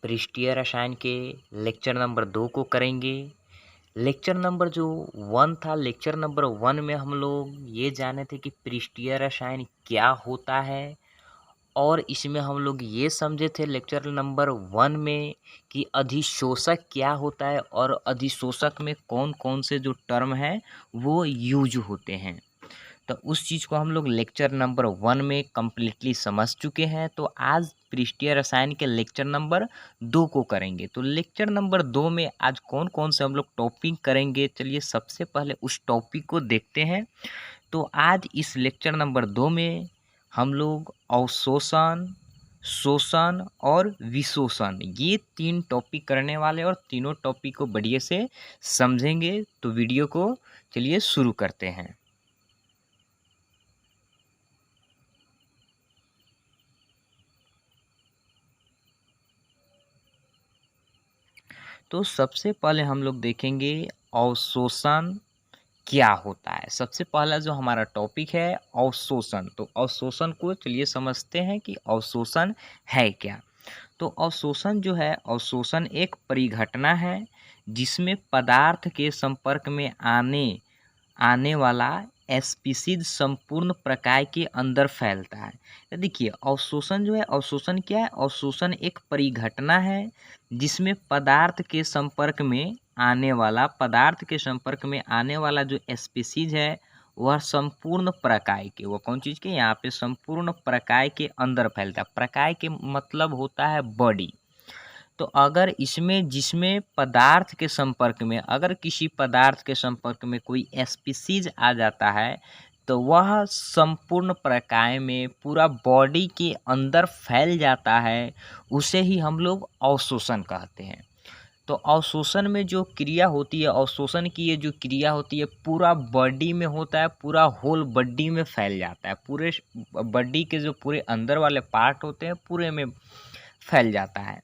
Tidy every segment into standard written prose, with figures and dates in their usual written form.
पृष्ठीय रसायन के लेक्चर नंबर 2 को करेंगे। लेक्चर नंबर जो 1 था, लेक्चर नंबर 1 में हम लोग ये जाने थे कि पृष्ठीय रसायन क्या होता है, और इसमें हम लोग ये समझे थे लेक्चर नंबर 1 में कि अधिशोषक क्या होता है और अधिशोषक में कौन कौन से जो टर्म हैं वो यूज होते हैं। तो उस चीज़ को हम लोग लेक्चर नंबर 1 में कम्प्लीटली समझ चुके हैं। तो आज पृष्ठीय रसायन के लेक्चर नंबर 2 को करेंगे। तो लेक्चर नंबर 2 में आज कौन कौन से हम लोग टॉपिक करेंगे, चलिए सबसे पहले उस टॉपिक को देखते हैं। तो आज इस लेक्चर नंबर 2 में हम लोग अवशोषण, शोषण और विशोषण, ये 3 टॉपिक करने वाले और तीनों टॉपिक को बढ़िया से समझेंगे। तो वीडियो को चलिए शुरू करते हैं। तो सबसे पहले हम लोग देखेंगे अवशोषण क्या होता है। सबसे पहला जो हमारा टॉपिक है अवशोषण। तो अवशोषण को चलिए समझते हैं कि अवशोषण है क्या। तो अवशोषण जो है, अवशोषण एक परिघटना है जिसमें पदार्थ के संपर्क में आने वाला स्पीशीज संपूर्ण प्रकार के अंदर फैलता है। तो देखिए अवशोषण जो है, अवशोषण क्या है, अवशोषण एक परिघटना है जिसमें पदार्थ के संपर्क में आने वाला जो स्पीशीज है वह संपूर्ण प्रकार के, वह कौन चीज़ के, यहाँ पे संपूर्ण प्रकार के अंदर फैलता है। प्रकार के मतलब होता है बॉडी। तो अगर इसमें जिसमें पदार्थ के संपर्क में, अगर किसी पदार्थ के संपर्क में कोई स्पीशीज आ जाता है तो वह संपूर्ण प्रकार में पूरा बॉडी के अंदर फैल जाता है, उसे ही हम लोग अवशोषण कहते हैं। तो अवशोषण में जो क्रिया होती है, अवशोषण की ये जो क्रिया होती है पूरा बॉडी में होता है, पूरा होल बॉडी में फैल जाता है, पूरे बॉडी के जो पूरे अंदर वाले पार्ट होते हैं पूरे में फैल जाता है।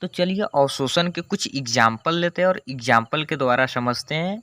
तो चलिए अवशोषण के कुछ एग्जाम्पल लेते हैं और एग्जाम्पल के द्वारा समझते हैं।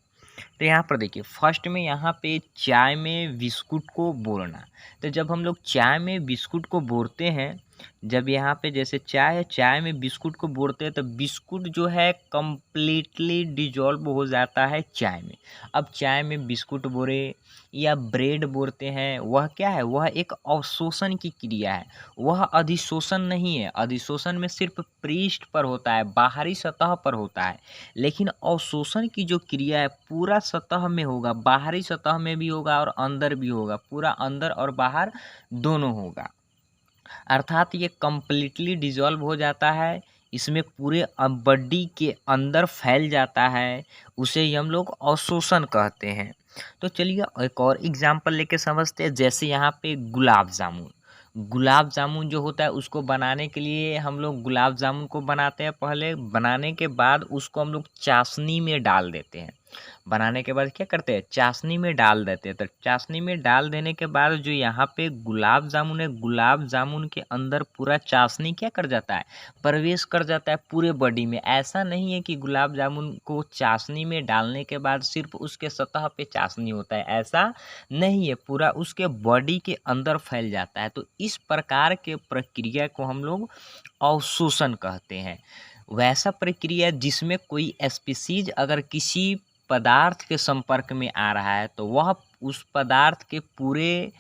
तो यहाँ पर देखिए फर्स्ट में यहाँ पे चाय में बिस्कुट को बोरना। तो जब हम लोग चाय में बिस्कुट को बोरते हैं, जब यहाँ पे जैसे चाय है, चाय में बिस्कुट को बोरते हैं तो बिस्कुट जो है कम्प्लीटली डिजॉल्व हो जाता है चाय में। अब चाय में बिस्कुट बोरे या ब्रेड बोरते हैं, वह क्या है, वह एक अवशोषण की क्रिया है, वह अधिशोषण नहीं है। अधिशोषण में सिर्फ पृष्ठ पर होता है, बाहरी सतह पर होता है, लेकिन अवशोषण की जो क्रिया है पूरा सतह में होगा, बाहरी सतह में भी होगा और अंदर भी होगा, पूरा अंदर और बाहर दोनों होगा। अर्थात ये कम्प्लीटली डिजॉल्व हो जाता है, इसमें पूरे बॉडी के अंदर फैल जाता है, उसे ही हम लोग अवशोषण कहते हैं। तो चलिए एक और एग्जाम्पल लेके समझते हैं। जैसे यहाँ पे गुलाब जामुन, गुलाब जामुन जो होता है उसको बनाने के लिए हम लोग गुलाब जामुन को बनाते हैं। पहले बनाने के बाद उसको हम लोग चाशनी में डाल देते हैं। बनाने के बाद क्या करते हैं, चाशनी में डाल देते हैं। तो चाशनी में डाल देने के बाद जो यहाँ पे गुलाब जामुन है, गुलाब जामुन के अंदर पूरा चाशनी क्या कर जाता है, प्रवेश कर जाता है पूरे बॉडी में। ऐसा नहीं है कि गुलाब जामुन को चाशनी में डालने के बाद सिर्फ उसके सतह पे चाशनी होता है, ऐसा नहीं है, पूरा उसके बॉडी के अंदर फैल जाता है। तो इस प्रकार के प्रक्रिया को हम लोग अवशोषण कहते हैं। वैसा प्रक्रिया जिसमें कोई स्पीशीज अगर किसी पदार्थ के संपर्क में आ रहा है तो वह उस पदार्थ के पूरे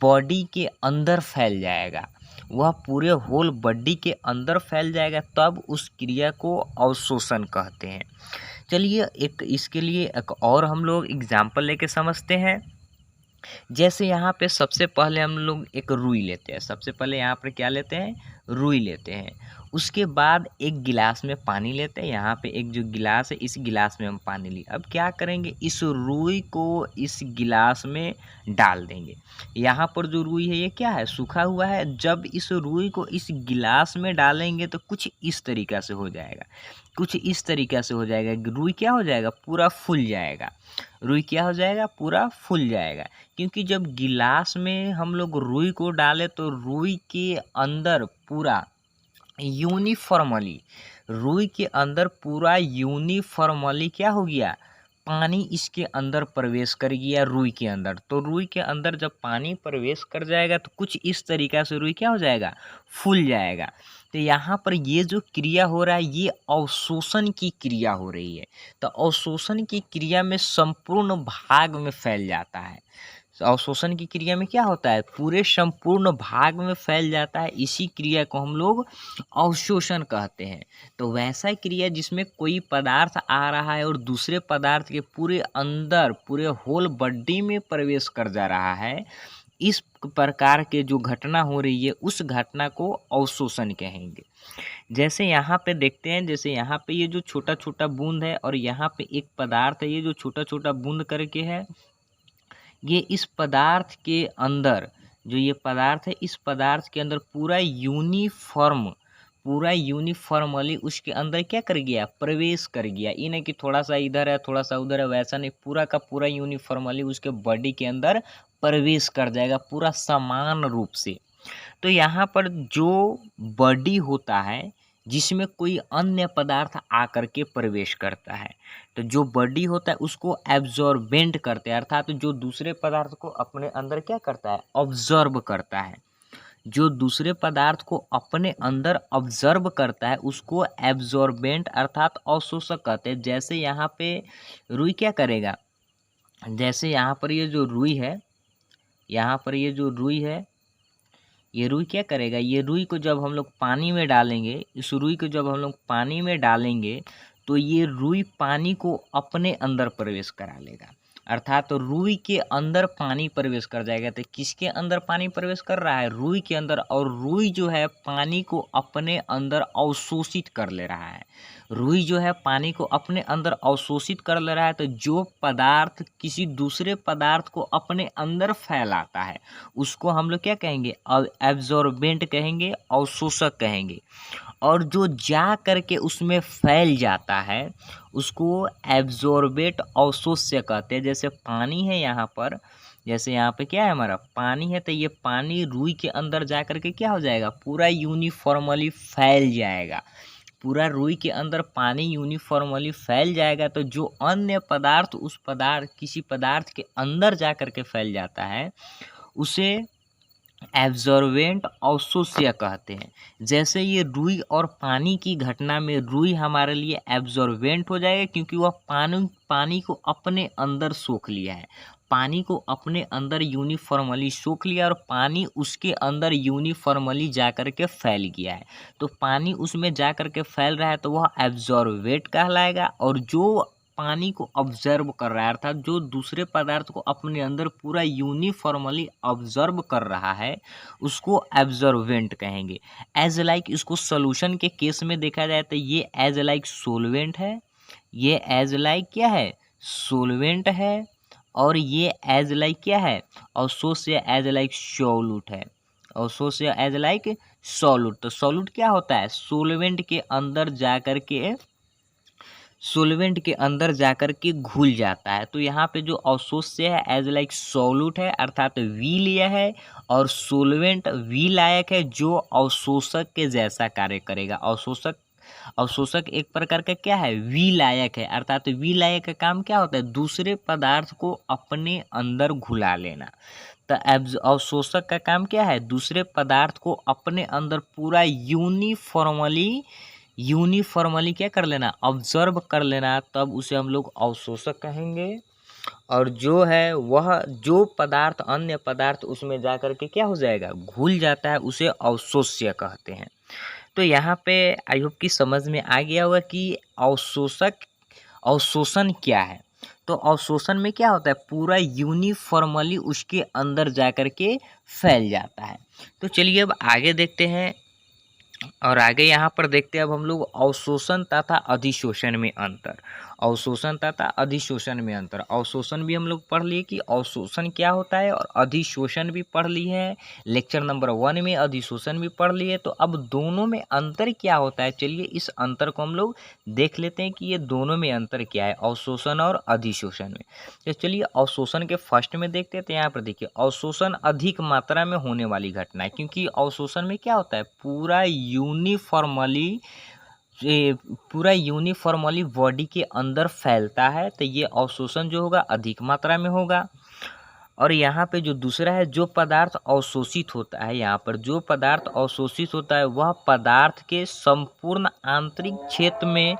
बॉडी के अंदर फैल जाएगा, वह पूरे होल बॉडी के अंदर फैल जाएगा, तब उस क्रिया को अवशोषण कहते हैं। चलिए एक इसके लिए एक और हम लोग एग्जाम्पल लेके समझते हैं। जैसे यहाँ पे सबसे पहले हम लोग एक रुई लेते हैं, सबसे पहले यहाँ पर क्या लेते हैं, रुई लेते हैं। उसके बाद एक गिलास में पानी लेते हैं, यहाँ पे एक जो गिलास है इस गिलास में हम पानी लिए। अब क्या करेंगे, इस रुई को इस गिलास में डाल देंगे। यहाँ पर जो रुई है ये क्या है, सूखा हुआ है। जब इस रुई को इस गिलास में डालेंगे तो कुछ इस तरीक़ा से हो जाएगा, कुछ इस तरीक़ा से हो जाएगा। रुई क्या हो जाएगा, पूरा फूल जाएगा। रुई क्या हो जाएगा, पूरा फूल जाएगा। क्योंकि जब गिलास में हम लोग रुई को डालें तो रुई के अंदर पूरा यूनिफॉर्मली, रुई के अंदर पूरा यूनिफॉर्मली क्या हो गया, पानी इसके अंदर प्रवेश कर गया रुई के अंदर। तो रुई के अंदर जब पानी प्रवेश कर जाएगा तो कुछ इस तरीक़ा से रुई क्या हो जाएगा, फूल जाएगा। तो यहाँ पर ये जो क्रिया हो रहा है ये अवशोषण की क्रिया हो रही है। तो अवशोषण की क्रिया में संपूर्ण भाग में फैल जाता है। अवशोषण की क्रिया में क्या होता है, पूरे संपूर्ण भाग में फैल जाता है। इसी क्रिया को हम लोग अवशोषण कहते हैं। तो वैसा क्रिया जिसमें कोई पदार्थ आ रहा है और दूसरे पदार्थ के पूरे अंदर, पूरे होल बॉडी में प्रवेश कर जा रहा है, इस प्रकार के जो घटना हो रही है उस घटना को अवशोषण कहेंगे। जैसे यहाँ पे देखते हैं, जैसे यहाँ पे ये जो छोटा छोटा बूंद है और यहाँ पे एक पदार्थ है, ये जो छोटा छोटा बूंद करके है, ये इस पदार्थ के अंदर, जो ये पदार्थ है इस पदार्थ के अंदर पूरा यूनिफॉर्मली उसके अंदर क्या कर गया, प्रवेश कर गया। ये नहीं कि थोड़ा सा इधर है थोड़ा सा उधर है, वैसा नहीं, पूरा का पूरा यूनिफॉर्मली उसके बॉडी के अंदर प्रवेश कर जाएगा, पूरा समान रूप से। तो यहाँ पर जो बॉडी होता है जिसमें कोई अन्य पदार्थ आकर के प्रवेश करता है, तो जो बॉडी होता है उसको एब्जॉर्बेंट करते हैं, अर्थात जो दूसरे पदार्थ को अपने अंदर क्या करता है, ऑब्जर्व करता है। जो दूसरे पदार्थ को अपने अंदर ऑब्जर्व करता है उसको एब्जॉर्बेंट अर्थात अवशोषक कहते हैं। जैसे यहाँ पे रुई क्या करेगा, जैसे यहाँ पर ये जो रुई है, यहाँ पर ये जो रुई है, ये रुई क्या करेगा, ये रुई को जब हम लोग पानी में डालेंगे, इस रुई को जब हम लोग पानी में डालेंगे तो ये रुई पानी को अपने अंदर प्रवेश करा लेगा, अर्थात तो रुई के अंदर पानी प्रवेश कर जाएगा। तो किसके अंदर पानी प्रवेश कर रहा है, रुई के अंदर, और रुई जो है पानी को अपने अंदर अवशोषित कर ले रहा है। रुई जो है पानी को अपने अंदर अवशोषित कर ले रहा है। तो जो पदार्थ किसी दूसरे पदार्थ को अपने अंदर फैलाता है उसको हम लोग क्या कहेंगे, एब्जॉर्बेंट कहेंगे, अवशोषक कहेंगे। और जो जा करके उसमें फैल जाता है उसको एब्जॉर्बेट अवशोष्य कहते हैं। जैसे पानी है यहाँ पर, जैसे यहाँ पे क्या है हमारा पानी है, तो ये पानी रुई के अंदर जा करके क्या हो जाएगा, पूरा यूनिफॉर्मली फैल जाएगा। पूरा रुई के अंदर पानी यूनिफॉर्मली फैल जाएगा। तो जो अन्य पदार्थ उस पदार्थ किसी पदार्थ के अंदर जा करके फैल जाता है उसे एब्जॉर्बेंट अवशोष्य कहते हैं। जैसे ये रुई और पानी की घटना में रुई हमारे लिए एब्जॉर्बेंट हो जाएगा क्योंकि वह पानी को अपने अंदर सोख लिया है, पानी को अपने अंदर यूनिफॉर्मली सोख लिया और पानी उसके अंदर यूनिफॉर्मली जा कर के फैल गया है। तो पानी उसमें जा कर के फैल रहा है तो वह एब्जॉर्बेट कहलाएगा। और जो पानी को ऑब्जर्व कर रहा है अर्थात जो दूसरे पदार्थ को अपने अंदर पूरा यूनिफॉर्मली ऑब्जर्व कर रहा है उसको एब्जॉर्वेंट कहेंगे। एज लाइक इसको सोल्यूशन के केस में देखा जाए तो ये एज लाइक सोलवेंट है, ये एज लाइक क्या है, सोलवेंट है, और ये एज लाइक क्या है, अवशोष्य एज लाइक सॉल्यूट है, अवशोष्य एज लाइक सॉल्यूट। तो सॉल्यूट क्या होता है, सोलवेंट के अंदर जाकर के घुल जाता है। तो यहाँ पे जो अवशोष्य है एज लाइक सॉल्यूट है अर्थात वी लिया है, और सोलवेंट वी लायक है जो अवशोषक के जैसा कार्य करेगा। अवशोषक एक प्रकार का क्या है, वी लायक है, अर्थात वी लायक का काम क्या होता है, दूसरे पदार्थ को अपने अंदर घुला लेना। तो अवशोषक का काम क्या है, दूसरे पदार्थ को अपने अंदर पूरा यूनिफॉर्मली क्या कर लेना, ऑब्जर्व कर लेना, तब उसे हम लोग अवशोषक कहेंगे। और जो है वह जो पदार्थ अन्य पदार्थ उसमें जा कर के क्या हो जाएगा, घुल जाता है, उसे अवशोष्य कहते हैं। तो यहाँ पे आई होप कि समझ में आ गया होगा कि अवशोषण क्या है। तो अवशोषण में क्या होता है, पूरा यूनिफॉर्मली उसके अंदर जा कर के फैल जाता है। तो चलिए अब आगे देखते हैं, और आगे यहाँ पर देखते हैं अब हम लोग अवशोषण तथा अधिशोषण में अंतर। अवशोषण तथा अधिशोषण में अंतर, अवशोषण भी हम लोग पढ़ लिए कि अवशोषण क्या होता है, और अधिशोषण भी पढ़ लिए हैं लेक्चर नंबर 1 में, अधिशोषण भी पढ़ लिए। तो अब दोनों में अंतर क्या होता है, चलिए इस अंतर को हम लोग देख लेते हैं कि ये दोनों में अंतर क्या है, अवशोषण और अधिशोषण में। तो चलिए अवशोषण के फर्स्ट में देखते हैं। तो यहाँ पर देखिए अवशोषण अधिक मात्रा में होने वाली घटना है, क्योंकि अवशोषण में क्या होता है, पूरा यूनिफॉर्मली बॉडी के अंदर फैलता है, तो ये अवशोषण जो होगा अधिक मात्रा में होगा। और यहाँ पे जो दूसरा है, जो पदार्थ अवशोषित होता है, यहाँ पर जो पदार्थ अवशोषित होता है वह पदार्थ के संपूर्ण आंतरिक क्षेत्र में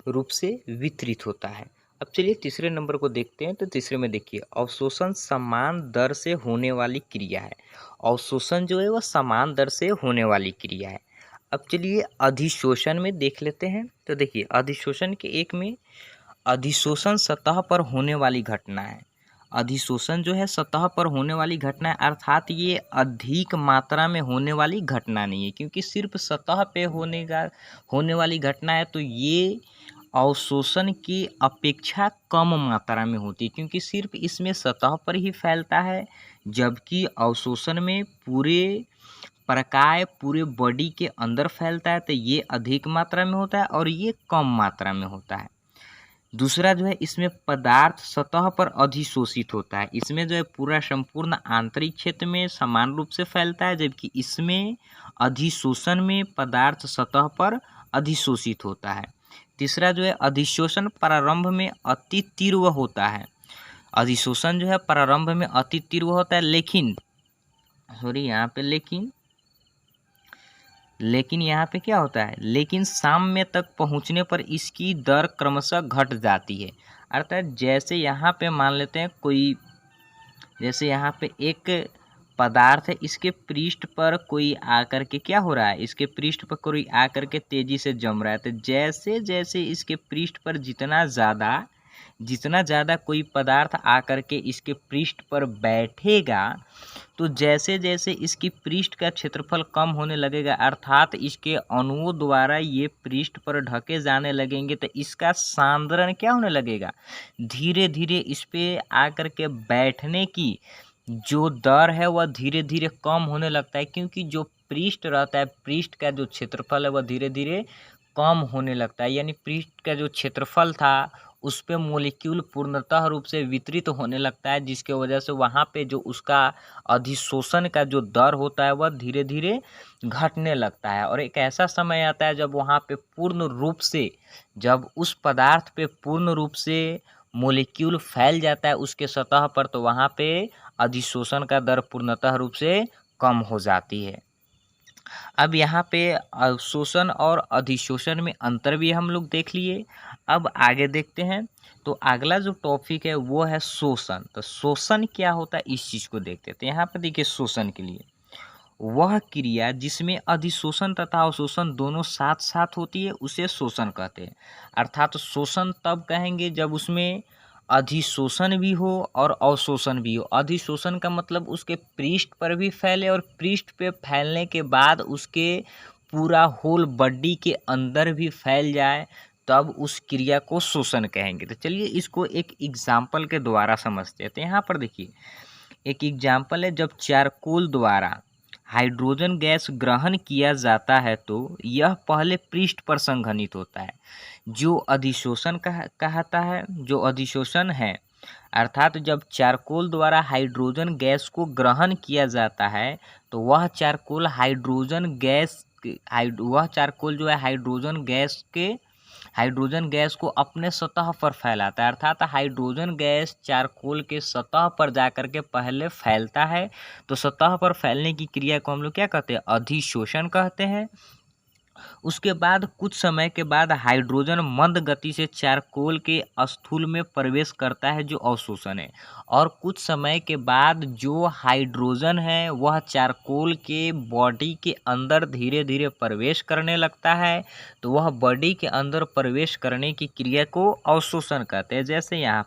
रूप से वितरित होता है। अब चलिए तीसरे नंबर को देखते हैं। तो तीसरे में देखिए, अवशोषण समान दर से होने वाली क्रिया है। अवशोषण जो है वह समान दर से होने वाली क्रिया है। अब चलिए अधिशोषण में देख लेते हैं। तो देखिए अधिशोषण के एक में, अधिशोषण सतह पर होने वाली घटना है। अधिशोषण जो है सतह पर होने वाली घटना है, अर्थात ये अधिक मात्रा में होने वाली घटना नहीं है, क्योंकि सिर्फ सतह पे होने वाली घटना है तो ये अवशोषण की अपेक्षा कम मात्रा में होती है, क्योंकि सिर्फ इसमें सतह पर ही फैलता है, जबकि अवशोषण में पूरे प्रकाय पूरे बॉडी के अंदर फैलता है, तो ये अधिक मात्रा में होता है और ये कम मात्रा में होता है। दूसरा जो है, इसमें पदार्थ सतह पर अधिशोषित होता है। इसमें जो है पूरा संपूर्ण आंतरिक क्षेत्र में समान रूप से फैलता है, जबकि इसमें अधिशोषण में पदार्थ सतह पर अधिशोषित होता है। तीसरा जो है, अधिशोषण प्रारंभ में अति तीव्र होता है। अधिशोषण जो है प्रारंभ में अति तीव्र होता है, लेकिन यहाँ पे लेकिन यहाँ पे क्या होता है, लेकिन साम्य तक पहुँचने पर इसकी दर क्रमशः घट जाती है। अर्थात जैसे यहाँ पे मान लेते हैं जैसे यहाँ पे एक पदार्थ है, इसके पृष्ठ पर कोई आकर के क्या हो रहा है, इसके पृष्ठ पर कोई आकर के तेजी से जम रहा है। तो जैसे जैसे इसके पृष्ठ पर जितना ज़्यादा कोई पदार्थ आकर के इसके पृष्ठ पर बैठेगा, तो जैसे जैसे इसकी पृष्ठ का क्षेत्रफल कम होने लगेगा, अर्थात इसके अणुओं द्वारा ये पृष्ठ पर ढके जाने लगेंगे, तो इसका सांद्रण क्या होने लगेगा, धीरे धीरे इस पे आकर के बैठने की जो दर है वह धीरे धीरे कम होने लगता है, क्योंकि जो पृष्ठ रहता है, पृष्ठ का जो क्षेत्रफल है वह धीरे धीरे कम होने लगता है। यानी पृष्ठ का जो क्षेत्रफल था उस पे मोलिक्यूल पूर्णतः रूप से वितरित होने लगता है, जिसके वजह से वहाँ पे जो उसका अधिशोषण का जो दर होता है वह धीरे धीरे घटने लगता है। और एक ऐसा समय आता है जब वहाँ पे जब उस पदार्थ पे पूर्ण रूप से मोलिक्यूल फैल जाता है उसके सतह पर, तो वहाँ पे अधिशोषण का दर पूर्णतः रूप से कम हो जाती है। अब यहाँ पे अवशोषण और अधिशोषण में अंतर भी हम लोग देख लिए। अब आगे देखते हैं। तो अगला जो टॉपिक है वो है शोषण। तो शोषण क्या होता है इस चीज़ को देखते हैं। तो यहाँ पर देखिए, शोषण के लिए वह क्रिया जिसमें अधिशोषण तथा अवशोषण दोनों साथ साथ होती है उसे शोषण कहते हैं। अर्थात शोषण तब कहेंगे जब उसमें अधिशोषण भी हो और अवशोषण भी हो। अधिशोषण का मतलब उसके पृष्ठ पर भी फैले और पृष्ठ पे फैलने के बाद उसके पूरा होल बॉडी के अंदर भी फैल जाए, तब उस क्रिया को शोषण कहेंगे। तो चलिए इसको एक एग्जाम्पल के द्वारा समझते हैं। तो यहाँ पर देखिए एक एग्जाम्पल है, जब चारकोल द्वारा हाइड्रोजन गैस ग्रहण किया जाता है तो यह पहले पृष्ठ पर संघनित होता है, जो अधिशोषण कहता है। जो अधिशोषण है, अर्थात जब चारकोल द्वारा हाइड्रोजन गैस को ग्रहण किया जाता है तो वह चारकोल जो है हाइड्रोजन गैस को अपने सतह पर फैलाता है। अर्थात हाइड्रोजन गैस चारकोल के सतह पर जाकर के पहले फैलता है। तो सतह पर फैलने की क्रिया को हम लोग क्या कहते हैं, अधिशोषण कहते हैं। उसके बाद कुछ समय के बाद हाइड्रोजन मंद गति से चारकोल के स्थूल में प्रवेश करता है, जो अवशोषण है। और कुछ समय के बाद जो हाइड्रोजन है वह चारकोल के बॉडी के अंदर धीरे धीरे प्रवेश करने लगता है, तो वह बॉडी के अंदर प्रवेश करने की क्रिया को अवशोषण कहते हैं। जैसे यहाँ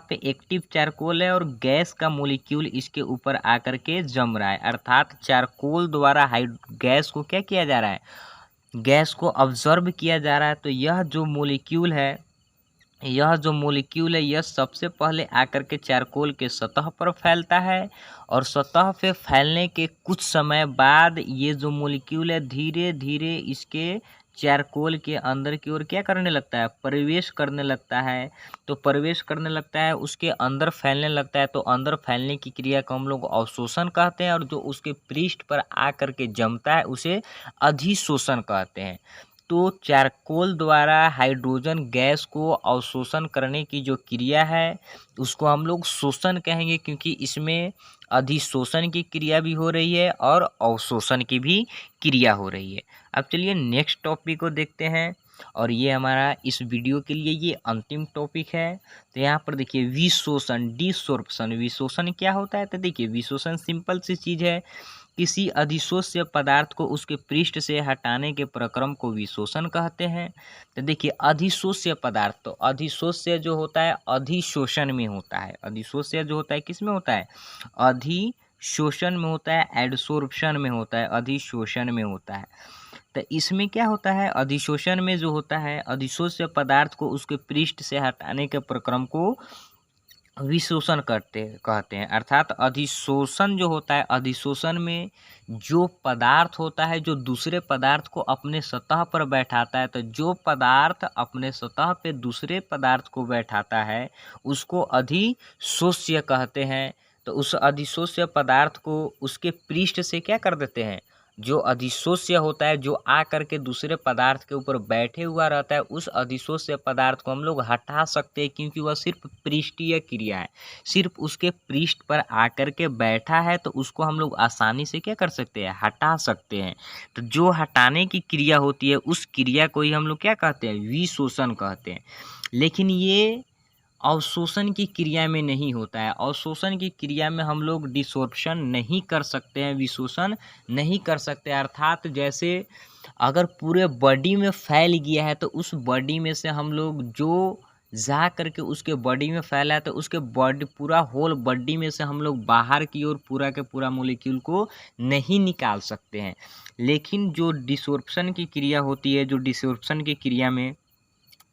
पे एक्टिव चारकोल है और गैस का मोलिक्यूल इसके ऊपर आकर के जम रहा है, अर्थात चारकोल द्वारा गैस को क्या किया जा रहा है, गैस को ऑब्जर्व किया जा रहा है। तो यह जो मोलिक्यूल है यह सबसे पहले आकर के चारकोल के सतह पर फैलता है, और सतह पे फैलने के कुछ समय बाद ये जो मोलिक्यूल है धीरे धीरे इसके चारकोल के अंदर की ओर क्या करने लगता है, प्रवेश करने लगता है। तो प्रवेश करने लगता है, उसके अंदर फैलने लगता है। तो अंदर फैलने की क्रिया को हम लोग अवशोषण कहते हैं, और जो उसके पृष्ठ पर आकर के जमता है उसे अधिशोषण कहते हैं। तो चारकोल द्वारा हाइड्रोजन गैस को अवशोषण करने की जो क्रिया है उसको हम लोग शोषण कहेंगे, क्योंकि इसमें अधिशोषण की क्रिया भी हो रही है और अवशोषण की भी क्रिया हो रही है। अब चलिए नेक्स्ट टॉपिक को देखते हैं, और ये हमारा इस वीडियो के लिए ये अंतिम टॉपिक है। तो यहाँ पर देखिए विशोषण, डिसोर्प्शन। विशोषण क्या होता है? तो देखिए विशोषण सिंपल सी चीज़ है, किसी अधिशोष्य पदार्थ को उसके पृष्ठ से हटाने के प्रक्रम को विशोषण कहते हैं। तो देखिए अधिशोष्य पदार्थ, तो अधिशोष्य जो होता है अधिशोषण में होता है। अधिशोष्य जो होता है किस में होता है? अधिशोषण में होता है, एडसोर्प्शन में होता है, अधिशोषण में होता है। तो इसमें क्या होता है? अधिशोषण में जो होता है अधिशोष्य पदार्थ को उसके पृष्ठ से हटाने के प्रक्रम को विशोषण कहते हैं। अर्थात अधिशोषण जो होता है, अधिशोषण में जो पदार्थ होता है जो दूसरे पदार्थ को अपने सतह पर बैठाता है, तो जो पदार्थ अपने सतह पे दूसरे पदार्थ को बैठाता है उसको अधिशोष्य कहते हैं। तो उस अधिशोष्य पदार्थ को उसके पृष्ठ से क्या कर देते हैं? जो अधिशोष्य होता है, जो आ करके दूसरे पदार्थ के ऊपर बैठे हुआ रहता है, उस अधिशोष्य पदार्थ को हम लोग हटा सकते हैं, क्योंकि वह सिर्फ पृष्ठीय क्रिया है, सिर्फ उसके पृष्ठ पर आकर के बैठा है, तो उसको हम लोग आसानी से क्या कर सकते हैं? हटा सकते हैं। तो जो हटाने की क्रिया होती है उस क्रिया को ही हम लोग क्या कहते हैं? विशोषण कहते हैं। लेकिन ये अवशोषण की क्रिया में नहीं होता है। अवशोषण की क्रिया में हम लोग डिसोर्प्शन नहीं कर सकते हैं, विशोषण नहीं कर सकते। अर्थात जैसे अगर पूरे बॉडी में फैल गया है तो उस बॉडी में से हम लोग जो जा करके उसके बॉडी में फैला है तो उसके बॉडी पूरा होल बॉडी में से हम लोग बाहर की ओर पूरा के पूरा मॉलिक्यूल को नहीं निकाल सकते हैं। लेकिन जो डिसोर्प्शन की क्रिया होती है, जो डिसोर्प्शन की क्रिया में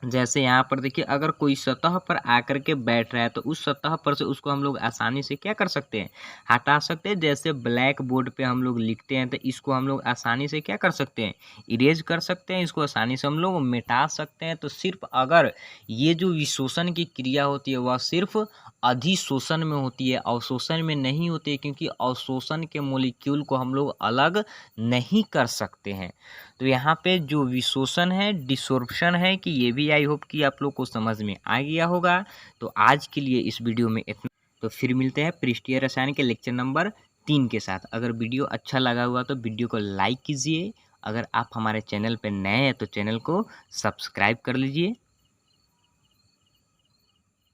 जैसे यहाँ पर देखिए अगर कोई सतह पर आकर के बैठ रहा है तो उस सतह पर से उसको हम लोग आसानी से क्या कर सकते हैं? हटा सकते हैं। जैसे ब्लैक बोर्ड पे हम लोग लिखते हैं तो इसको हम लोग आसानी से क्या कर सकते हैं? इरेज कर सकते हैं, इसको आसानी से हम लोग मिटा सकते हैं। तो सिर्फ अगर ये जो विशोषण की क्रिया होती है वह सिर्फ अधिशोषण में होती है, अवशोषण में नहीं होती है, क्योंकि अवशोषण के मॉलिक्यूल को हम लोग अलग नहीं कर सकते हैं। तो यहाँ पे जो विशोषण है, डिसोर्प्शन है, कि ये भी आई होप कि आप लोग को समझ में आ गया होगा। तो आज के लिए इस वीडियो में इतना। तो फिर मिलते हैं पृष्ठीय रसायन के लेक्चर नंबर 3 के साथ। अगर वीडियो अच्छा लगा हुआ तो वीडियो को लाइक कीजिए। अगर आप हमारे चैनल पर नए हैं तो चैनल को सब्सक्राइब कर लीजिए।